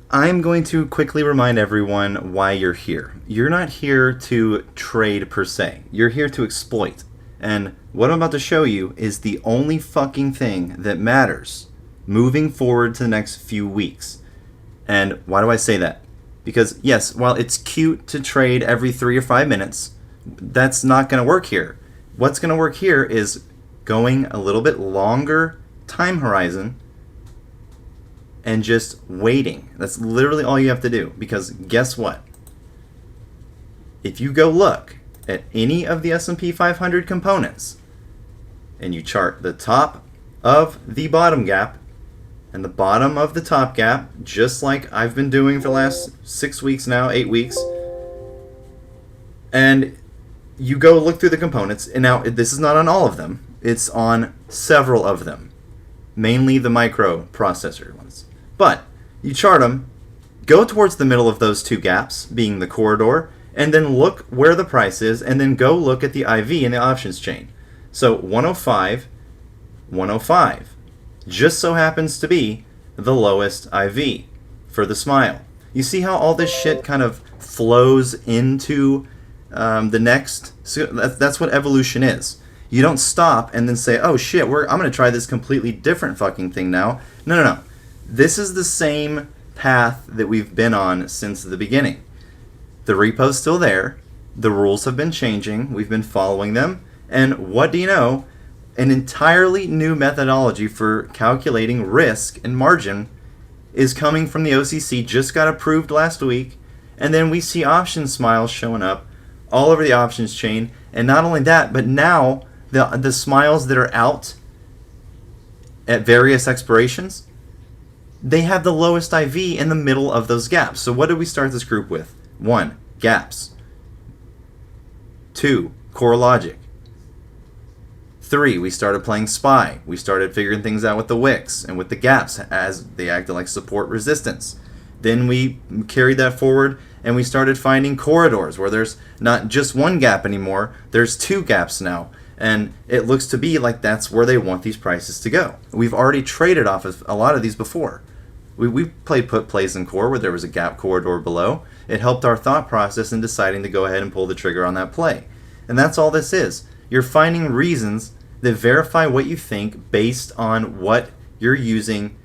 I'm going to quickly remind everyone why you're here. You're not here to trade per se. You're here to exploit. And what I'm about to show you is the only fucking thing that matters moving forward to the next few weeks. And why do I say that? Because yes, while it's cute to trade every 3 or 5 minutes, that's not going to work here. What's going to work here is going a little bit longer time horizon and just waiting. That's literally all you have to do. Because guess what? If you go look at any of the S&P 500 components and you chart the top of the bottom gap and the bottom of the top gap, just like I've been doing for the last 6 weeks now, 8 weeks, and you go look through the components, and now this is not on all of them, it's on several of them, mainly the microprocessor ones. But you chart them, go towards the middle of those two gaps, being the corridor, and then look where the price is, and then go look at the IV in the options chain. So 105, 105, just so happens to be the lowest IV for the smile. You see how all this shit kind of flows into the next? So that's what evolution is. You don't stop and then say, oh shit, I'm going to try this completely different fucking thing now. No. This is the same path that we've been on since the beginning. The repo's still there. The rules have been changing. We've been following them. And what do you know? An entirely new methodology for calculating risk and margin is coming from the OCC, just got approved last week. And then we see option smiles showing up all over the options chain. And not only that, but now the smiles that are out at various expirations, they have the lowest IV in the middle of those gaps. So what did we start this group with? 1, gaps. 2, core logic. 3, we started playing SPY. We started figuring things out with the wicks and with the gaps as they acted like support resistance. Then we carried that forward and we started finding corridors where there's not just one gap anymore, there's 2 gaps now. And it looks to be like that's where they want these prices to go. We've already traded off of a lot of these before. We played put plays in core where there was a gap corridor below. It helped our thought process in deciding to go ahead and pull the trigger on that play. And that's all this is. You're finding reasons that verify what you think based on what you're using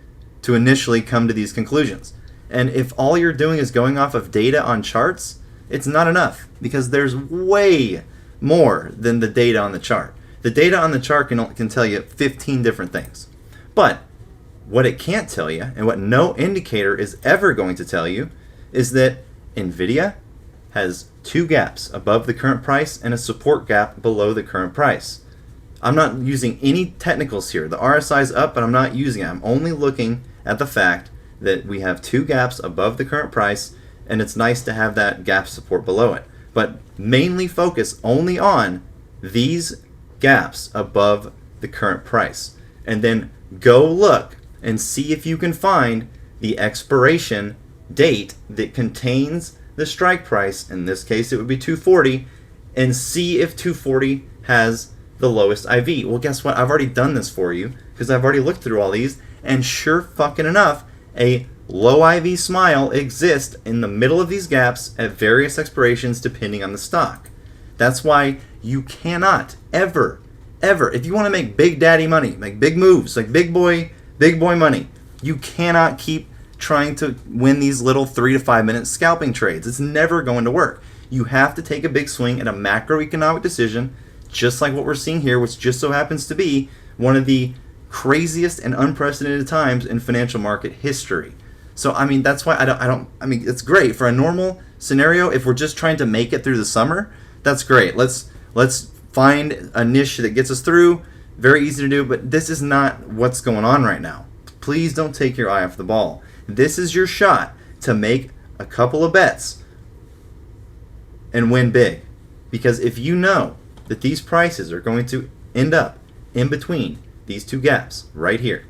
to initially come to these conclusions. And if all you're doing is going off of data on charts, it's not enough because there's way more than the data on the chart. The data on the chart can tell you 15 different things. But what it can't tell you, and what no indicator is ever going to tell you, is that NVIDIA has 2 gaps above the current price and a support gap below the current price. I'm not using any technicals here. The RSI is up, but I'm not using it. I'm only looking at the fact that we have 2 gaps above the current price, and it's nice to have that gap support below it. But mainly focus only on these gaps above the current price. And then go look and see if you can find the expiration date that contains the strike price. In this case, it would be 240. And see if 240 has the lowest IV. Well, guess what? I've already done this for you because I've already looked through all these. And sure fucking enough, a low IV smile exists in the middle of these gaps at various expirations depending on the stock. That's why you cannot ever, if you want to make big daddy money, make big moves, like big boy money, you cannot keep trying to win these little 3 to 5 minute scalping trades. It's never going to work. You have to take a big swing at a macroeconomic decision, just like what we're seeing here, which just so happens to be one of the craziest and unprecedented times in financial market history. So, I mean, that's why I mean, it's great for a normal scenario. If we're just trying to make it through the summer, that's great. Let's find a niche that gets us through. Very easy to do, but this is not what's going on right now. Please don't take your eye off the ball. This is your shot to make a couple of bets and win big. Because if you know that these prices are going to end up in between these 2 gaps right here,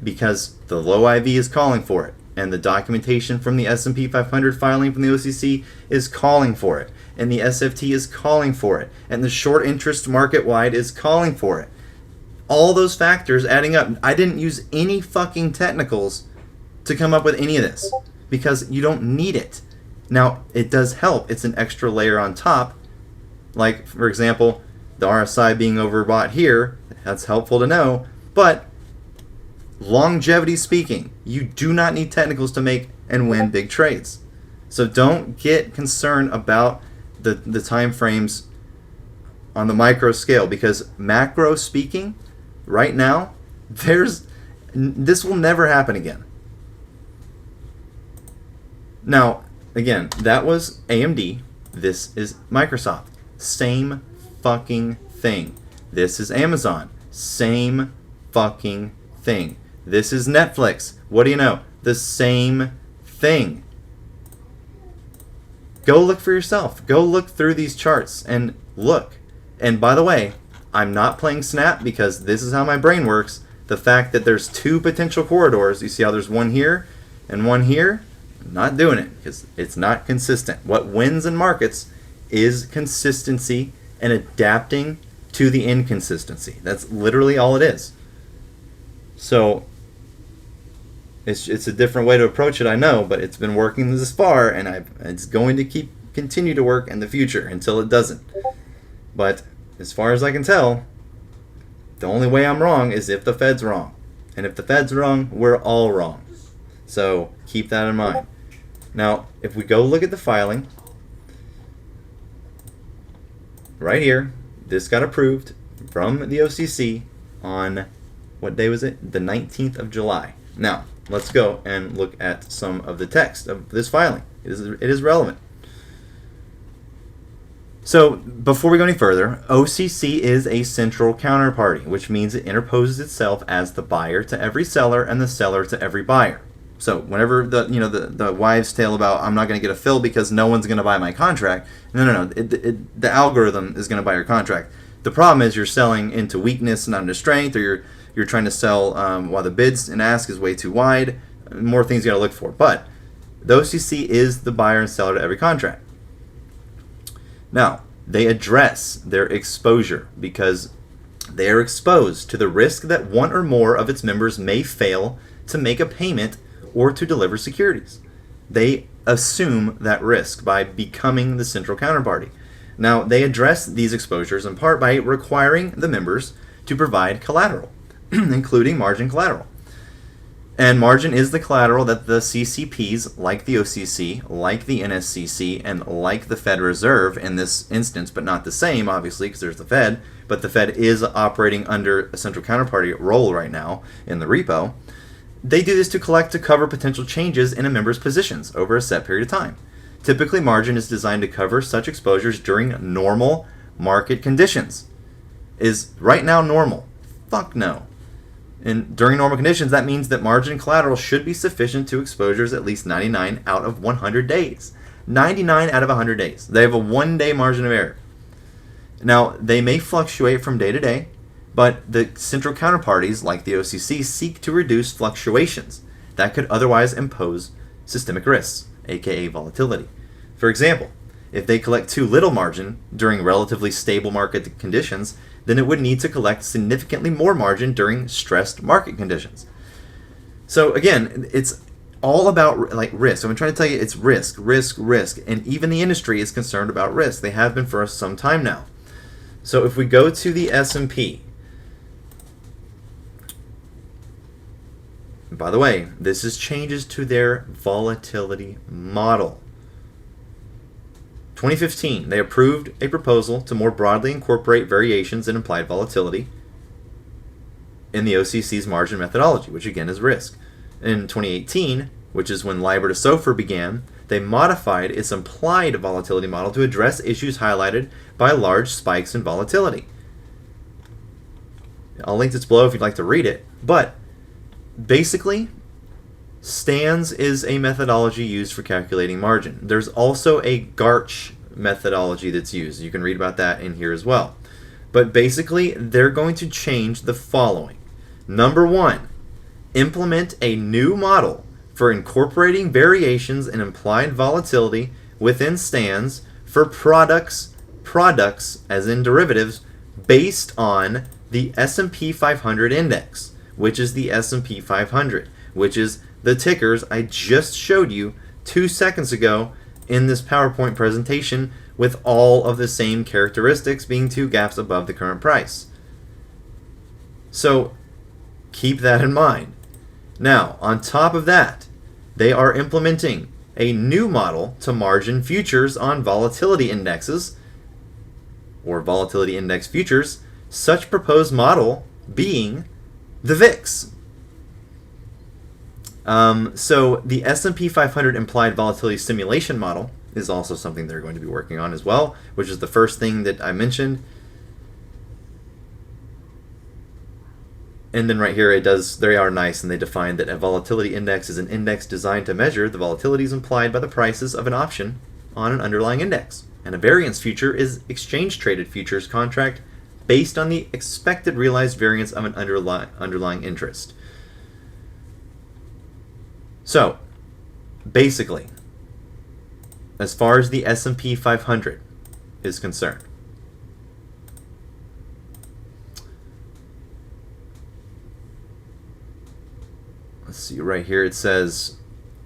because the low IV is calling for it, and the documentation from the S&P 500 filing from the OCC is calling for it, and the SFT is calling for it, and the short interest market-wide is calling for it. All those factors adding up. I didn't use any fucking technicals to come up with any of this because you don't need it. Now, it does help. It's an extra layer on top. Like, for example, the RSI being overbought here, that's helpful to know. But longevity speaking, you do not need technicals to make and win big trades. So don't get concerned about the time frames on the micro scale, because macro speaking, right now, this will never happen again. Now, again, that was AMD. This is Microsoft. Same fucking thing. This is Amazon. Same fucking thing. This is Netflix. What do you know? The same thing. Go look for yourself. Go look through these charts and look. And by the way, I'm not playing Snap because this is how my brain works. The fact that there's two potential corridors, you see how there's one here and one here? I'm not doing it because it's not consistent. What wins in markets is consistency and adapting to the inconsistency. That's literally all it is. So it's a different way to approach it, I know, but it's been working this far, and it's going to continue to work in the future until it doesn't. But as far as I can tell, the only way I'm wrong is if the Fed's wrong. And if the Fed's wrong, we're all wrong. So keep that in mind. Now, if we go look at the filing, right here, this got approved from the OCC on, what day was it? The 19th of July. Now, let's go and look at some of the text of this filing. It is relevant. So, before we go any further, OCC is a central counterparty, which means it interposes itself as the buyer to every seller and the seller to every buyer. So, whenever the wives' tale about I'm not going to get a fill because no one's going to buy my contract, no. The algorithm is going to buy your contract. The problem is you're selling into weakness, not into strength, or you're trying to sell while the bids and ask is way too wide. More things you got to look for. But the OCC is the buyer and seller to every contract. Now, they address their exposure because they are exposed to the risk that one or more of its members may fail to make a payment or to deliver securities. They assume that risk by becoming the central counterparty. Now, they address these exposures in part by requiring the members to provide collateral, including margin collateral. And margin is the collateral that the CCPs, like the OCC, like the NSCC, and like the Fed Reserve in this instance, but not the same, obviously, because there's the Fed, but the Fed is operating under a central counterparty role right now in the repo. They do this to collect to cover potential changes in a member's positions over a set period of time. Typically, margin is designed to cover such exposures during normal market conditions. Is right now normal? Fuck no. And during normal conditions, that means that margin collateral should be sufficient to exposures at least 99 out of 100 days. 99 out of 100 days. They have a 1-day margin of error. Now, they may fluctuate from day to day, but the central counterparties, like the OCC, seek to reduce fluctuations that could otherwise impose systemic risks, aka volatility. For example, if they collect too little margin during relatively stable market conditions, then it would need to collect significantly more margin during stressed market conditions. So again, it's all about risk. I'm trying to tell you it's risk, and even the industry is concerned about risk. They have been for some time now. So if we go to the S&P, by the way, this is changes to their volatility model. 2015, they approved a proposal to more broadly incorporate variations in implied volatility in the OCC's margin methodology, which again is risk. In 2018, which is when LIBOR to SOFR began, they modified its implied volatility model to address issues highlighted by large spikes in volatility. I'll link this below if you'd like to read it, but basically, STANS is a methodology used for calculating margin. There's also a GARCH methodology that's used. You can read about that in here as well. But basically, they're going to change the following. Number one, implement a new model for incorporating variations in implied volatility within STANS for products as in derivatives, based on the S&P 500 index, which is the S&P 500, which is the tickers I just showed you 2 seconds ago in this PowerPoint presentation, with all of the same characteristics being 2 gaps above the current price. So keep that in mind. Now, on top of that, they are implementing a new model to margin futures on volatility indexes, or volatility index futures, such proposed model being the VIX. So the S&P 500 implied volatility simulation model is also something they're going to be working on as well, which is the first thing that I mentioned. And then right here they are nice, and they define that a volatility index is an index designed to measure the volatilities implied by the prices of an option on an underlying index. And a variance future is exchange traded futures contract based on the expected realized variance of an underlying interest. So, basically, as far as the S&P 500 is concerned, let's see, right here it says,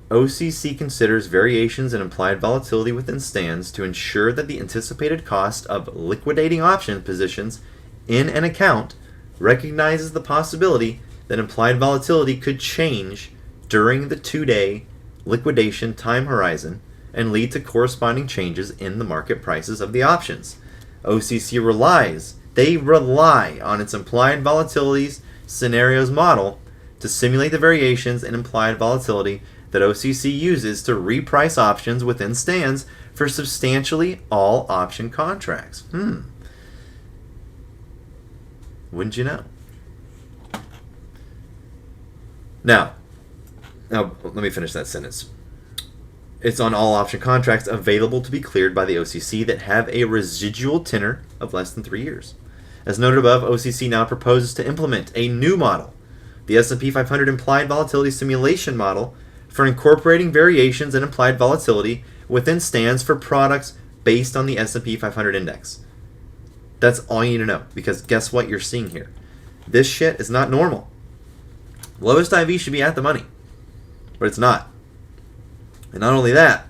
OCC considers variations in implied volatility within stands to ensure that the anticipated cost of liquidating option positions in an account recognizes the possibility that implied volatility could change during the 2-day liquidation time horizon and lead to corresponding changes in the market prices of the options. OCC rely on its implied volatilities scenarios model to simulate the variations in implied volatility that OCC uses to reprice options within stands for substantially all option contracts. Wouldn't you know? Now, let me finish that sentence. It's on all option contracts available to be cleared by the OCC that have a residual tenor of less than 3 years. As noted above, OCC now proposes to implement a new model, the S&P 500 implied volatility simulation model, for incorporating variations in implied volatility within stands for products based on the S&P 500 index. That's all you need to know, because guess what you're seeing here? This shit is not normal. Lowest IV should be at the money, but it's not. And not only that,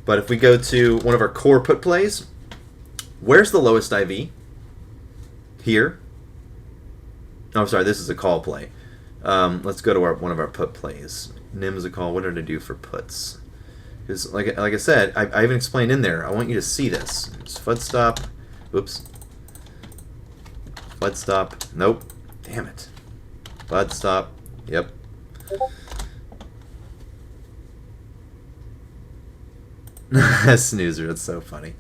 but if we go to one of our core put plays, where's the lowest IV? Here. Oh, sorry, this is a call play. Let's go to one of our put plays. NIM is a call. What did I do for puts? Because like I said, I even explained in there. I want you to see this. It's FUD stop. Oops. FUD stop. Nope. Damn it. FUD stop. Yep. Snoozer. That's so funny.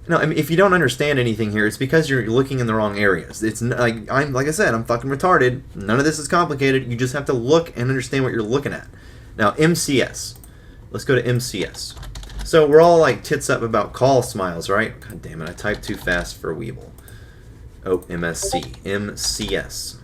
No, I mean, if you don't understand anything here, it's because you're looking in the wrong areas. It's like I said, I'm fucking retarded. None of this is complicated. You just have to look and understand what you're looking at. Now, MCS. Let's go to MCS. So we're all like tits up about call smiles, right? God damn it, I typed too fast for Weeble. Oh, MSC. MCS.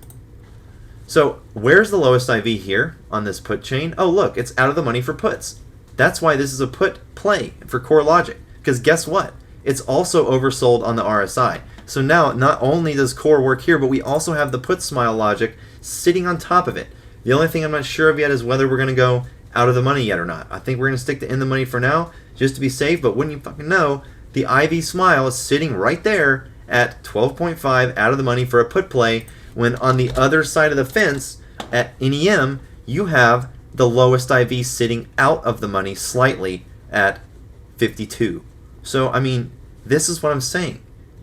So where's the lowest IV here on this put chain? Oh, look, it's out of the money for puts. That's why this is a put play for core logic. Because guess what? It's also oversold on the RSI. So now, not only does core work here, but we also have the put smile logic sitting on top of it. The only thing I'm not sure of yet is whether we're going to go out of the money yet or not. I think we're going to stick to in the money for now, just to be safe, but wouldn't you fucking know, the IV smile is sitting right there at 12.5 out of the money for a put play, when on the other side of the fence, at NEM, you have the lowest IV sitting out of the money slightly at 52. So, I mean, this is what I'm saying.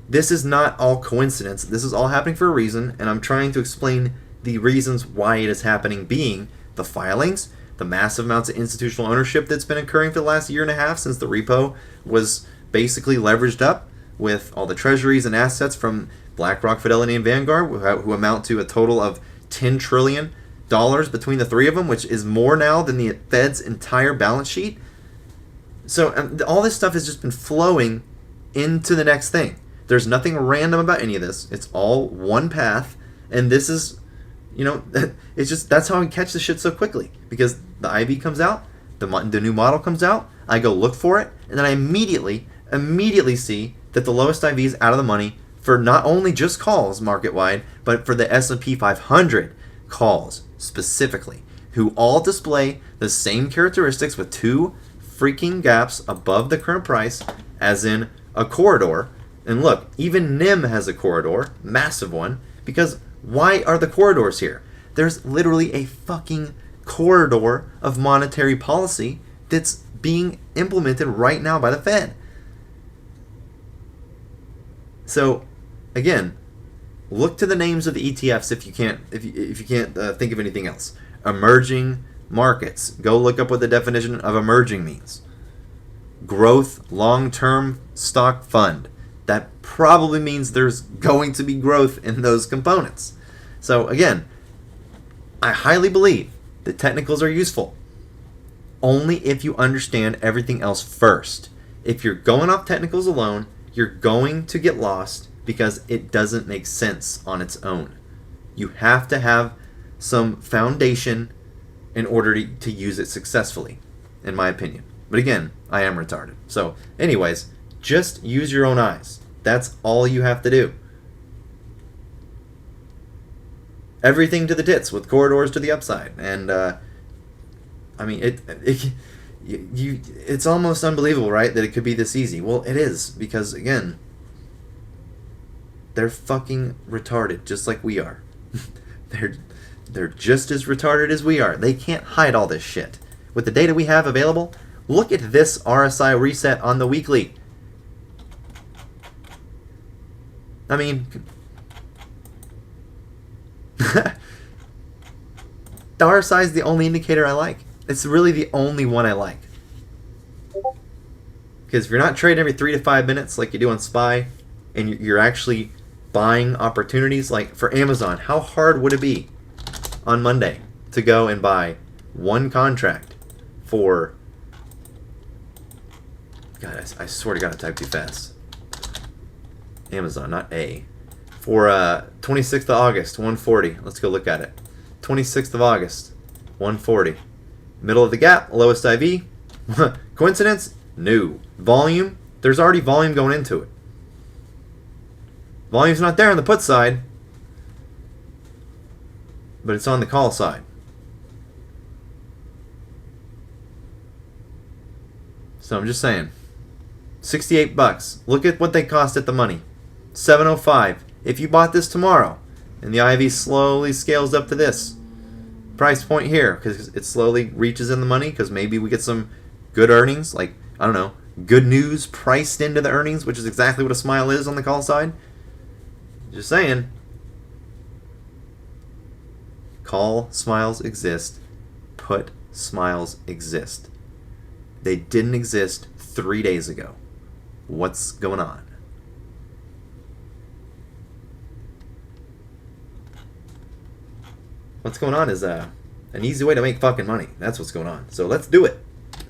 This is not all coincidence. This is all happening for a reason, and I'm trying to explain the reasons why it is happening, being the filings, the massive amounts of institutional ownership that's been occurring for the last year and a half since the repo was basically leveraged up with all the treasuries and assets from BlackRock, Fidelity, and Vanguard, who amount to a total of $10 trillion between the three of them, which is more now than the Fed's entire balance sheet. So all this stuff has just been flowing into the next thing. There's nothing random about any of this. It's all one path, and this is, it's just, that's how we catch the shit so quickly, because the IV comes out, the new model comes out, I go look for it, and then I immediately see that the lowest IV is out of the money for not only just calls market-wide, but for the S&P 500 calls specifically. who all display the same characteristics with two freaking gaps above the current price, as in a corridor. And look, even NIM has a corridor, massive one, because why are the corridors here? There's literally a fucking corridor of monetary policy that's being implemented right now by the Fed. So, again, look to the names of the ETFs if you can't think of anything else. Emerging markets. Go look up what the definition of emerging means. Growth long-term stock fund. That probably means there's going to be growth in those components. So again, I highly believe that technicals are useful only if you understand everything else first. If you're going off technicals alone, you're going to get lost because it doesn't make sense on its own. You have to have some foundation in order to use it successfully, in my opinion. But again, I am retarded. So anyways, just use your own eyes. That's all you have to do. Everything to the tits with corridors to the upside. And I mean, it's almost unbelievable, right, that it could be this easy. Well, it is, because again, they're fucking retarded, just like we are. They're just as retarded as we are. They can't hide all this shit. With the data we have available, look at this RSI reset on the weekly. I mean, the RSI is the only indicator I like. It's really the only one I like. Because if you're not trading every 3 to 5 minutes like you do on SPY, and you're actually buying opportunities, like for Amazon, how hard would it be on Monday to go and buy one contract for, God, I swear to God I typed too fast. Amazon, not A. For 26th of August, 140. Let's go look at it. 26th of August, 140. Middle of the gap, lowest IV. Coincidence? No. Volume? There's already volume going into it. Volume's not there on the put side, but it's on the call side. So I'm just saying. $68. Look at what they cost at the money. $7.05. If you bought this tomorrow, and the IV slowly scales up to this price point here, because it slowly reaches in the money, because maybe we get some good earnings, like, I don't know, good news priced into the earnings, which is exactly what a smile is on the call side. Just saying. Call smiles exist. Put smiles exist. They didn't exist 3 days ago. What's going on? What's going on is an easy way to make fucking money. That's what's going on. So let's do it.